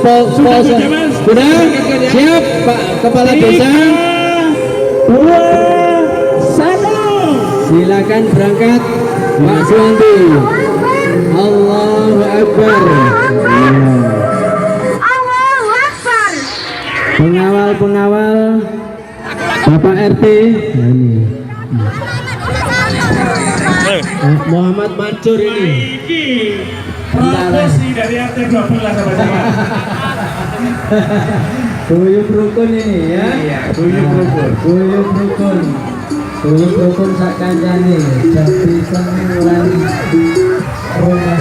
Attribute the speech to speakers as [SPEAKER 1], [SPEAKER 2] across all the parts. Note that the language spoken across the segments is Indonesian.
[SPEAKER 1] Sudah siap Pak Kepala Desa.
[SPEAKER 2] 2, 1.
[SPEAKER 1] Silakan berangkat Pak Suwanti. Allahu Akbar.
[SPEAKER 3] Allahu Akbar.
[SPEAKER 1] Pengawal Bapak RT. Nah, ini. Muhammad Mansur ini.
[SPEAKER 2] Promosi dari RT 12 sama-sama.
[SPEAKER 1] Guyub rukun ini ya.
[SPEAKER 2] Iya, guyub rukun.
[SPEAKER 1] Guyub rukun sak kancane jadi semuran rumah.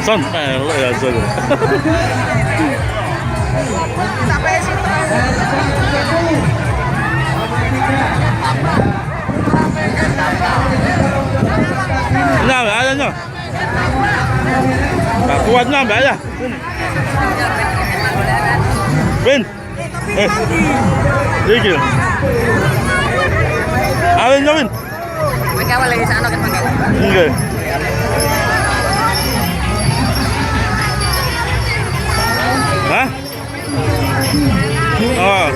[SPEAKER 4] Sampai lo ya Zul.
[SPEAKER 3] Sampai situ.
[SPEAKER 4] Nah, ada nya. Tak kuatnya mbak ya. Ben. Dikit. Awin Win.
[SPEAKER 3] Mengawal lagi sana kan mengawal.
[SPEAKER 4] Enggak. Hah? Oh.